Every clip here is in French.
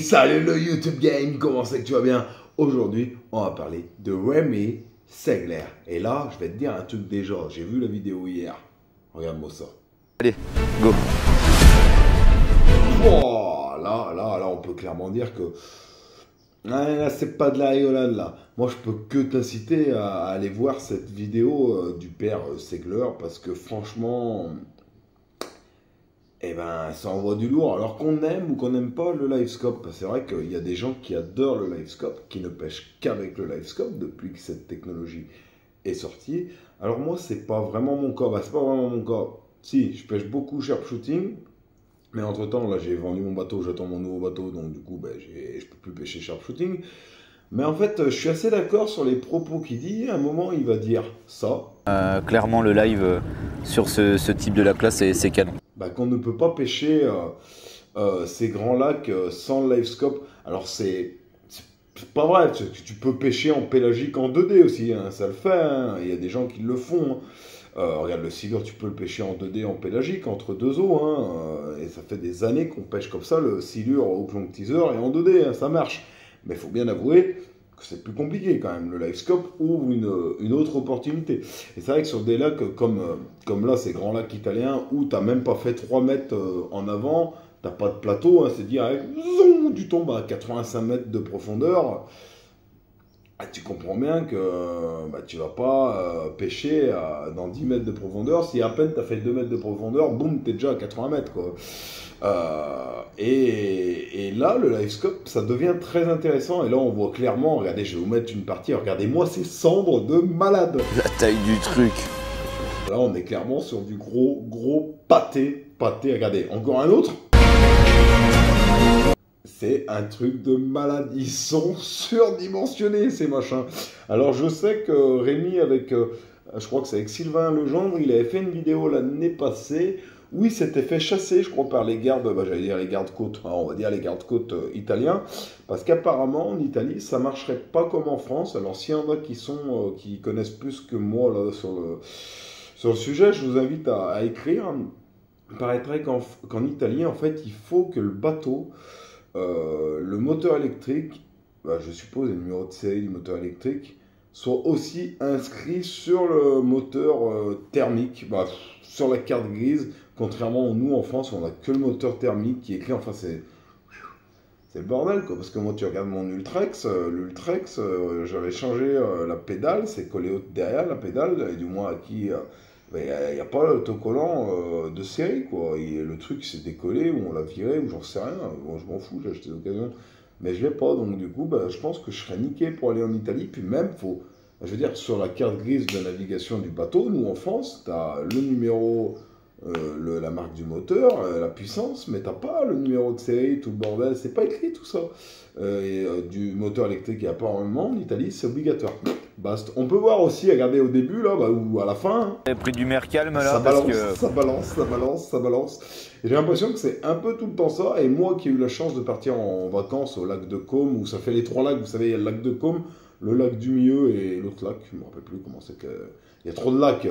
Salut le YouTube Game, comment c'est que tu vas bien? Aujourd'hui, on va parler de Rémi Segler. Et là, je vais te dire un truc déjà, j'ai vu la vidéo hier. Regarde-moi ça. Allez, go. Oh, là, on peut clairement dire que... là, c'est pas de la rigolade, là. Moi, je peux que t'inciter à aller voir cette vidéo du père Segler, parce que franchement... Eh ben, ça envoie du lourd. Alors qu'on aime ou qu'on n'aime pas le livescope, c'est vrai qu'il y a des gens qui adorent le livescope, qui ne pêchent qu'avec le livescope depuis que cette technologie est sortie. Alors moi, c'est pas vraiment mon cas. C'est pas vraiment mon cas. Si, je pêche beaucoup sharpshooting, mais entre-temps, là, j'ai vendu mon bateau, j'attends mon nouveau bateau, donc du coup, je peux plus pêcher sharpshooting. Mais en fait, je suis assez d'accord sur les propos qu'il dit. À un moment, il va dire ça. Clairement, le live sur ce type de lac là, c'est canon. Qu'on ne peut pas pêcher ces grands lacs sans le livescope. Alors c'est pas vrai, tu peux pêcher en pélagique en 2D aussi, hein, ça le fait, hein. Il y a des gens qui le font. Regarde le silure, tu peux le pêcher en 2D en pélagique, entre deux eaux, hein, et ça fait des années qu'on pêche comme ça, le silure au plomb teaser et en 2D, hein, ça marche. Mais il faut bien avouer que c'est plus compliqué quand même. Le livescope ouvre une autre opportunité. Et c'est vrai que sur des lacs comme là, ces grands lacs italiens, où tu n'as même pas fait 3 mètres en avant, tu n'as pas de plateau, hein, c'est direct, tu tombes à 85 mètres de profondeur. Tu comprends bien que tu ne vas pas pêcher dans 10 mètres de profondeur. Si à peine tu as fait 2 mètres de profondeur, boum, tu es déjà à 80 mètres, quoi. Et là, le livescope, ça devient très intéressant. Et là, on voit clairement, regardez, je vais vous mettre une partie, regardez-moi ces cendres de malade. La taille du truc. Là, on est clairement sur du gros pâté. Regardez, encore un autre. C'est un truc de malade. Ils sont surdimensionnés, ces machins. Alors, je sais que Rémi, je crois que c'est avec Sylvain Legendre, il avait fait une vidéo l'année passée où il s'était fait chasser, je crois, par les gardes, j'allais dire les gardes-côtes, on va dire les gardes-côtes italiens, parce qu'apparemment, en Italie, ça marcherait pas comme en France. Alors, s'il y en a qui connaissent plus que moi là, sur le sujet, je vous invite à écrire. Il paraîtrait qu'en Italie, en fait, il faut que le bateau, le moteur électrique, je suppose le numéro de série du moteur électrique, soit aussi inscrit sur le moteur thermique, sur la carte grise, contrairement à nous en France, on n'a que le moteur thermique qui est écrit, enfin c'est le bordel, quoi, parce que moi tu regardes mon Ultrex, l'Ultrex, j'avais changé la pédale, c'est collé derrière la pédale, et du moins il n'y a pas l'autocollant de série, quoi. Et le truc s'est décollé, ou on l'a viré, ou j'en sais rien. Bon, je m'en fous, j'ai acheté d'occasion. Mais je l'ai pas, donc du coup, je pense que je serais niqué pour aller en Italie. Puis même, je veux dire, sur la carte grise de navigation du bateau, nous en France, tu as le numéro, la marque du moteur, la puissance, mais tu n'as pas le numéro de série, tout le bordel. C'est pas écrit tout ça. Du moteur électrique, il n'y a pas vraiment. En Italie, c'est obligatoire. Basta. On peut voir aussi, regardez au début, là, ou à la fin. J'ai pris du mer calme, là, ça parce balance, que... ça balance. Et j'ai l'impression que c'est un peu tout le temps ça. Et moi qui ai eu la chance de partir en vacances au lac de Côme, où ça fait les 3 lacs, vous savez, il y a le lac de Côme, le lac du Milieu et l'autre lac, je ne me rappelle plus comment c'est que... Il y a trop de lacs,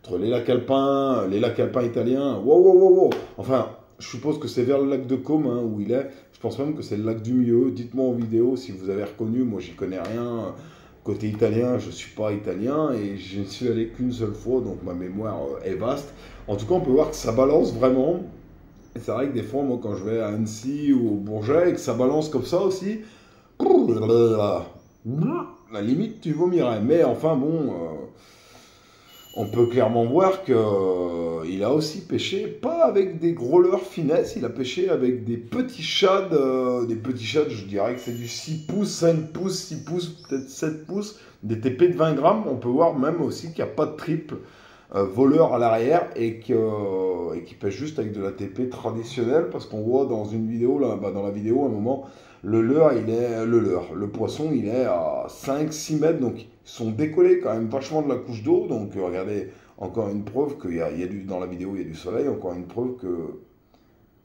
entre les lacs alpins italiens, wow. Enfin, je suppose que c'est vers le lac de Côme où il est. Je pense même que c'est le lac du Milieu. Dites-moi en vidéo si vous avez reconnu, moi j'y connais rien. Côté italien, je ne suis pas italien et je ne suis allé qu'une seule fois, donc ma mémoire est vaste. En tout cas, on peut voir que ça balance vraiment. Et c'est vrai que des fois, moi, quand je vais à Annecy ou au Bourget et que ça balance comme ça aussi, la limite, tu vomirais. Mais enfin, bon, on peut clairement voir qu'il a aussi pêché, pas avec des gros leurres finesse, il a pêché avec des petits shads, je dirais que c'est du 6 pouces, 5 pouces, 6 pouces, peut-être 7 pouces, des TP de 20 grammes. On peut voir même aussi qu'il n'y a pas de triple voleur à l'arrière et qu'il pêche juste avec de la TP traditionnelle, parce qu'on voit dans une vidéo, là, dans la vidéo, à un moment, le poisson, il est à 5-6 mètres, donc ils sont décollés quand même vachement de la couche d'eau. Donc regardez, encore une preuve qu'il y a dans la vidéo, il y a du soleil, encore une preuve que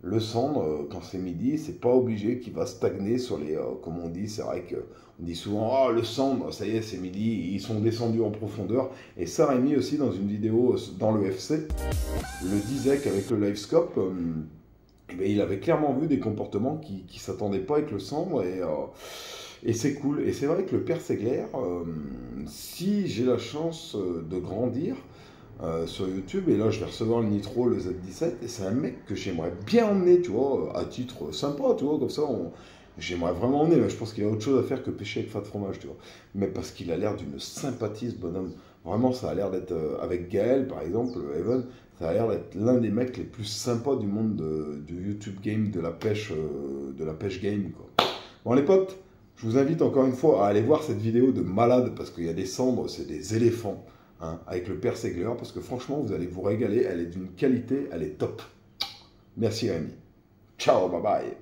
le cendre, quand c'est midi, c'est pas obligé qu'il va stagner sur les, comme on dit, c'est vrai qu'on dit souvent, le cendre, ça y est, c'est midi, ils sont descendus en profondeur. Et ça, Rémi aussi, dans une vidéo dans le FC, le disait qu'avec le livescope, ben, il avait clairement vu des comportements qui ne s'attendaient pas avec le cendre, et c'est cool. Et c'est vrai que le père Segler, si j'ai la chance de grandir sur YouTube, et là je vais recevoir le Nitro, le Z17, et c'est un mec que j'aimerais bien emmener, tu vois, à titre sympa, tu vois, comme ça, j'aimerais vraiment emmener, mais je pense qu'il a autre chose à faire que pêcher avec Fat Fromage, tu vois. Mais parce qu'il a l'air d'une sympathie, ce bonhomme. Vraiment, ça a l'air d'être, avec Gaël par exemple, Evan, ça a l'air d'être l'un des mecs les plus sympas du monde du YouTube game, de la pêche game, quoi. Bon les potes, je vous invite encore une fois à aller voir cette vidéo de malade, parce qu'il y a des cendres, c'est des éléphants, hein, avec le père Segler, parce que franchement, vous allez vous régaler, elle est d'une qualité, elle est top. Merci Rémi. Ciao, bye bye.